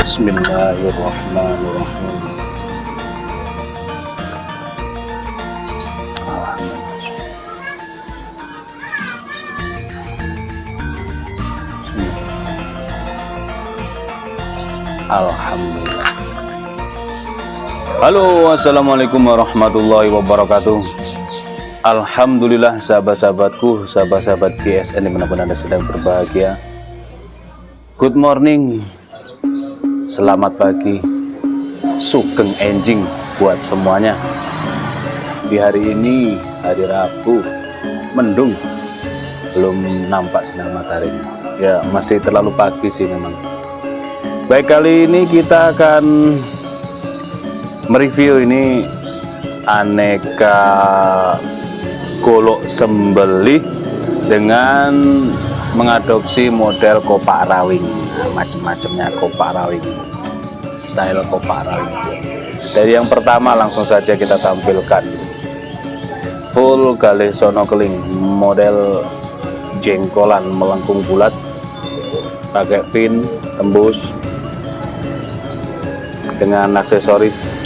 Bismillahirrahmanirrahim. Alhamdulillah. Halo, assalamualaikum warahmatullahi wabarakatuh. Alhamdulillah sahabat-sahabatku, sahabat-sahabat GSN dimanapun Anda sedang berbahagia. Good morning, selamat pagi, sugeng enjing buat semuanya. Di hari ini, hari Rabu, mendung, belum nampak sinar matahari. Ya, masih terlalu pagi sih memang. Baik, kali ini kita akan mereview ini aneka golok sembelih dengan mengadopsi model kopak rawing. Macam-macamnya kopak rawing, style kopak rawing. Dari yang pertama langsung saja kita tampilkan full galih sono keling, model jengkolan melengkung bulat, pakai pin tembus dengan aksesoris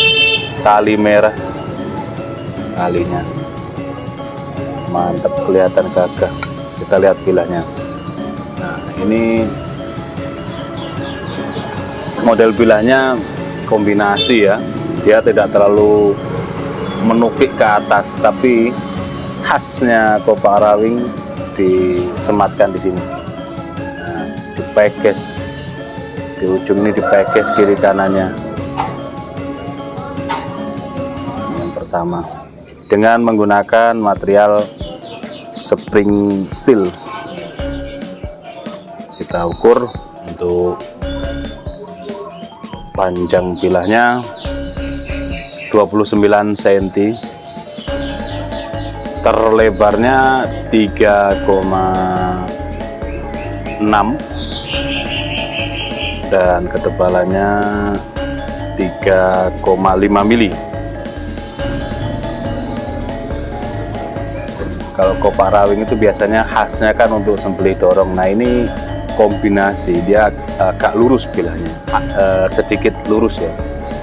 tali merah. Talinya mantap, kelihatan gagah. Kita lihat bilahnya. Nah, ini model bilahnya kombinasi ya, dia tidak terlalu menukik ke atas, tapi khasnya kopak rawing disematkan di sini. Nah, dipekes di ujung ini, dipekes kiri kanannya. Yang pertama dengan menggunakan material spring steel. Kita ukur untuk panjang bilahnya 29 cm, terlebarnya 3,6 dan ketebalannya 3,5 mili. Kalau kopak rawing itu biasanya khasnya kan untuk sembelih dorong. Nah, ini kombinasi, dia agak lurus bilahnya, sedikit lurus ya,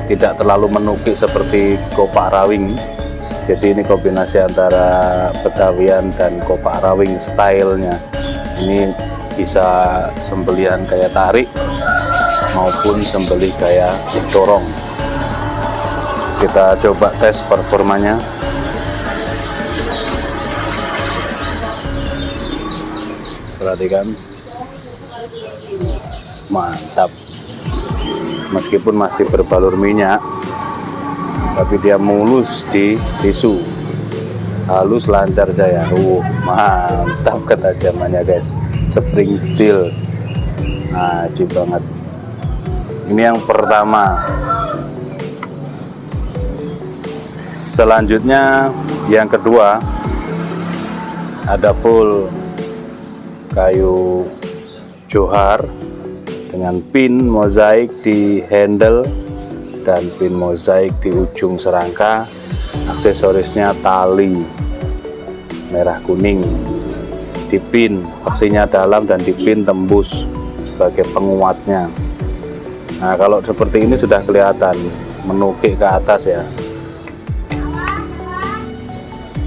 tidak terlalu menukik seperti kopak rawing. Jadi ini kombinasi antara Betawian dan kopak rawing stylenya. Ini bisa sembelihan kayak tarik maupun sembelih kayak dorong. Kita coba tes performanya. Perhatikan, mantap. Meskipun masih berbalur minyak, tapi dia mulus di tisu. halus lancar jaya. Mantap ketajamannya guys, spring steel, ajib banget. Ini yang pertama. Selanjutnya yang kedua, ada full kayu johar dengan pin mozaik di handle dan pin mozaik di ujung serangka. Aksesorisnya tali merah kuning, dipin paksinya dalam dan dipin tembus sebagai penguatnya. Nah, kalau seperti ini sudah kelihatan menukik ke atas ya.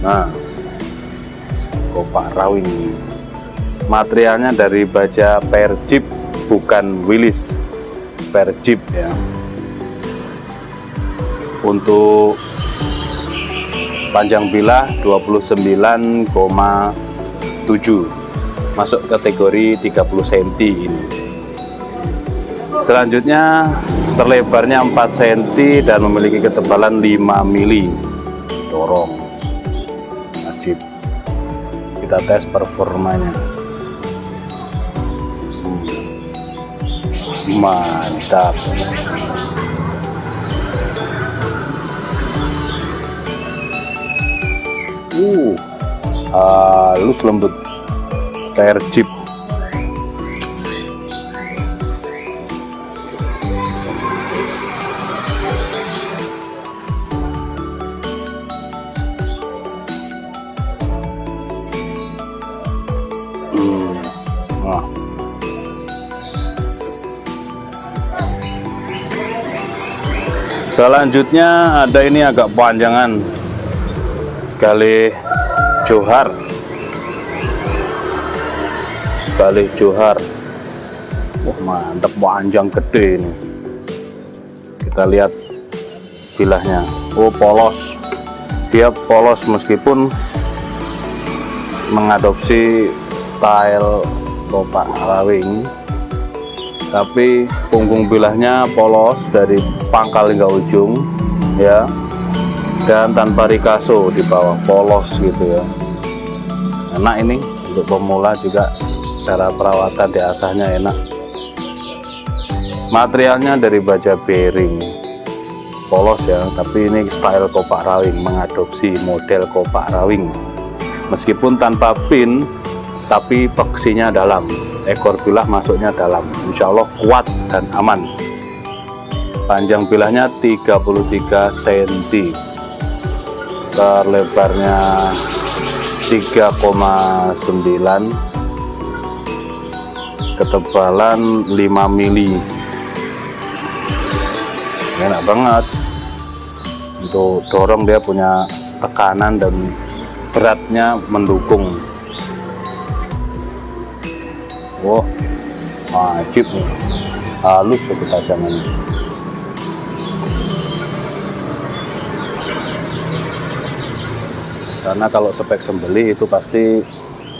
Nah, kopak rawing, materialnya dari baja Perjeep, bukan Willys, Perjeep ya. Untuk panjang bilah 29,7, masuk kategori 30 cm ini. Selanjutnya terlebarnya 4 cm dan memiliki ketebalan 5 mili. Dorong ajib. Kita tes performanya. Mantap. Halus lembut, Perjeep. Nah. Selanjutnya ada ini agak panjangan, galih johar, wah mantap, panjang gede ini. Kita lihat bilahnya, polos, dia polos meskipun mengadopsi style kopak rawing, tapi punggung bilahnya polos dari pangkal hingga ujung ya, dan tanpa rikaso di bawah, polos gitu ya. Enak ini untuk pemula juga, cara perawatan diasahnya enak. Materialnya dari baja bearing, polos ya, tapi ini style kopak rawing, mengadopsi model kopak rawing meskipun tanpa pin, tapi peksinya dalam, ekor bilah masuknya dalam, insya Allah kuat dan aman. Panjang bilahnya 33 cm, terlebarnya 3,9, ketebalan 5 mili. Enak banget untuk dorong, dia punya tekanan dan beratnya mendukung. Wah, wajib nih, halus ketajamannya. Karena kalau spek sembelih itu pasti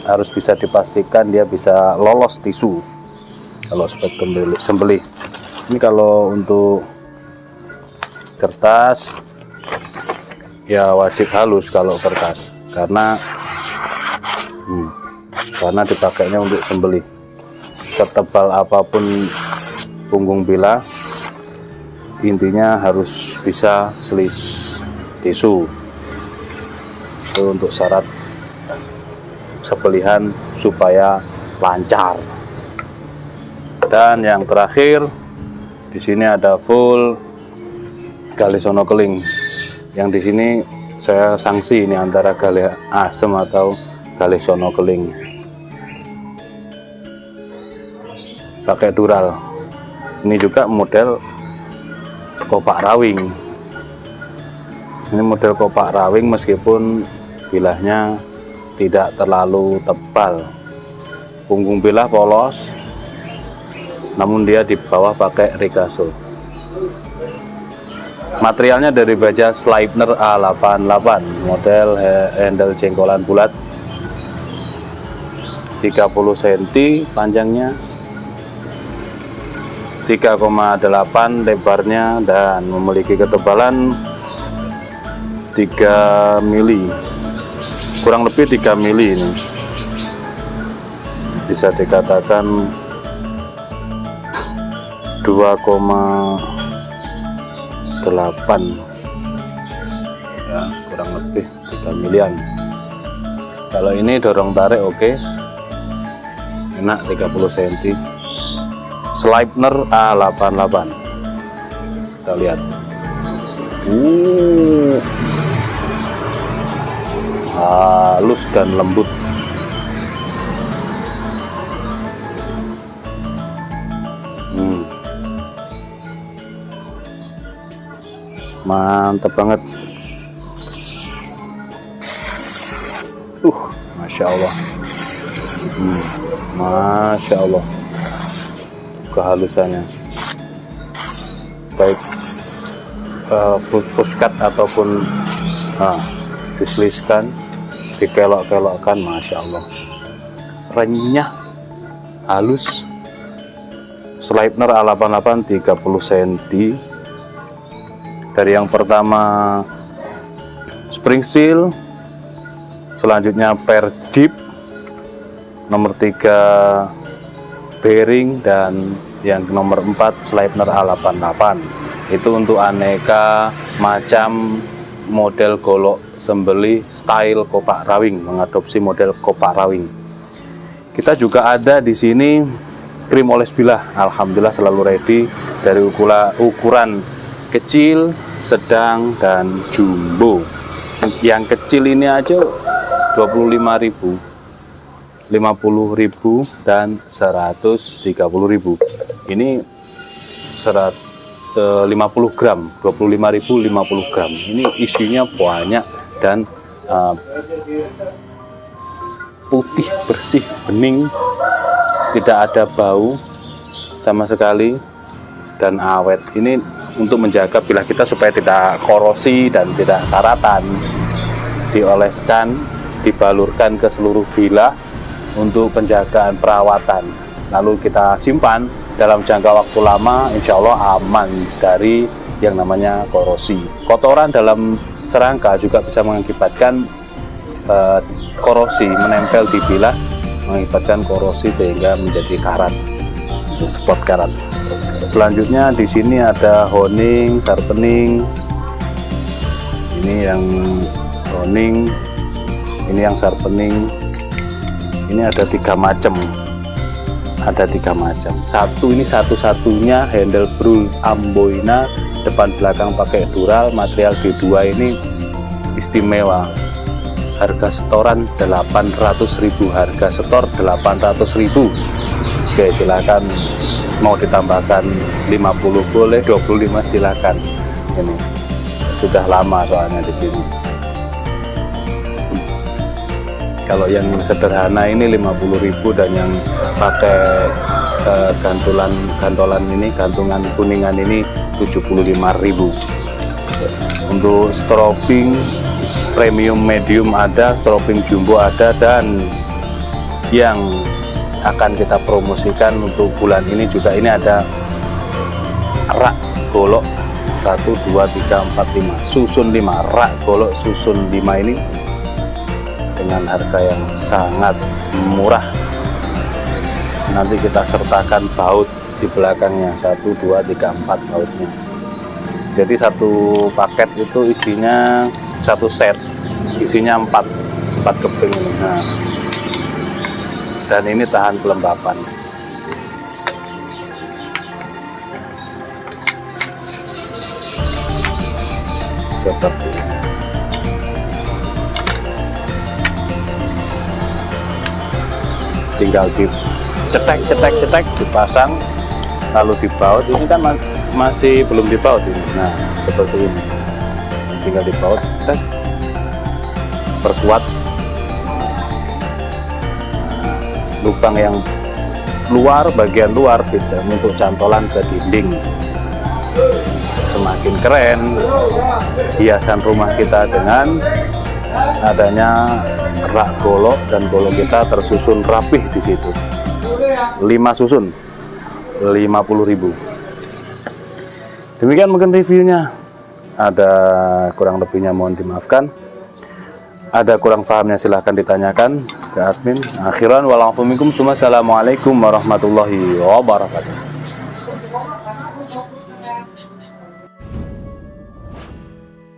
harus bisa dipastikan dia bisa lolos tisu kalau spek sembelih. Ini kalau untuk kertas ya wajib halus kalau kertas, karena dipakainya untuk sembelih. Setebal apapun punggung bilah, intinya harus bisa selis tisu. Itu untuk syarat sembelihan supaya lancar. Dan yang terakhir, di sini ada full galih sono keling. Yang di sini saya sanksi ini antara galih asem atau galih sono keling. Pakai dural. Ini juga model kopak rawing. Ini model kopak rawing meskipun bilahnya tidak terlalu tebal. Punggung bilah polos, namun dia di bawah pakai rikaso. Materialnya dari baja Sleipner A88, model handle jengkolan bulat, 30 cm panjangnya, 3,8 lebarnya, dan memiliki ketebalan 3 mili. kurang lebih 3 mili ini, bisa dikatakan 2,8 ya, kurang lebih 3 milian. Kalau ini dorong tarik oke, enak 30 cm. Sleipner A88, kita lihat. Halus dan lembut. Mantap banget. Masya Allah. Masya Allah, kehalusannya baik push-cut ataupun diseliskan, dikelok-kelokkan, Masya Allah, renyah, halus. Sleipner A88 30 cm. Dari yang pertama spring steel, selanjutnya per jeep, nomor 3 bearing, dan yang nomor 4 Sleipner A88. Itu untuk aneka macam model golok sembelih style kopak rawing, mengadopsi model kopak rawing. Kita juga ada di sini krim oles bilah, alhamdulillah selalu ready, dari ukuran kecil, sedang, dan jumbo. Yang kecil ini aja 25.000, 50.000, dan 130.000. Ini 50 gram, 25.000, 50 gram. Ini isinya banyak dan putih, bersih, bening, tidak ada bau sama sekali, dan awet. Ini untuk menjaga bilah kita supaya tidak korosi dan tidak karatan. Dioleskan, dibalurkan ke seluruh bilah untuk penjagaan perawatan, lalu kita simpan dalam jangka waktu lama, insya Allah aman dari yang namanya korosi. Kotoran dalam serangka juga bisa mengakibatkan korosi, menempel di bilah, mengakibatkan korosi sehingga menjadi karat, spot karat. Selanjutnya di sini ada honing, sharpening. Ini yang honing, ini yang sharpening. Ini ada 3 macam. Ada 3 macam. Satu ini satu-satunya handle brul Amboina, depan belakang pakai dural, material D2. Ini istimewa. Harga setoran 800.000, harga setor 800.000. Oke, silakan. Mau ditambahkan 50 boleh, 25 silakan. Ini sudah lama soalnya di sini. Kalau yang sederhana ini 50.000, dan yang pakai gantolan ini, gantungan kuningan ini 75.000. Untuk strobing premium medium ada, strobing jumbo ada, dan yang akan kita promosikan untuk bulan ini juga, ini ada rak golok 1, 2, 3, 4, 5 susun 5, rak golok susun 5 ini dengan harga yang sangat murah. Nanti kita sertakan baut di belakangnya, 1, 2, 3, 4 bautnya. Jadi satu paket itu isinya, satu set isinya 4 keping ini. Nah, dan ini tahan kelembapan. Seperti ini. Tinggal dicetek, dipasang, lalu dibaut. Ini kan masih belum dibaut ini. Nah, seperti ini. Tinggal dibaut, perkuat. Lubang yang luar, bagian luar bisa untuk cantolan ke dinding. Semakin keren hiasan rumah kita dengan adanya rak golok, dan golok kita tersusun rapih di situ. 5 susun 50.000. Demikian mungkin reviewnya. Ada kurang lebihnya mohon dimaafkan. ada kurang pahamnya silahkan ditanyakan ke admin. Akhiran walafumikum, assalamualaikum warahmatullahi wabarakatuh.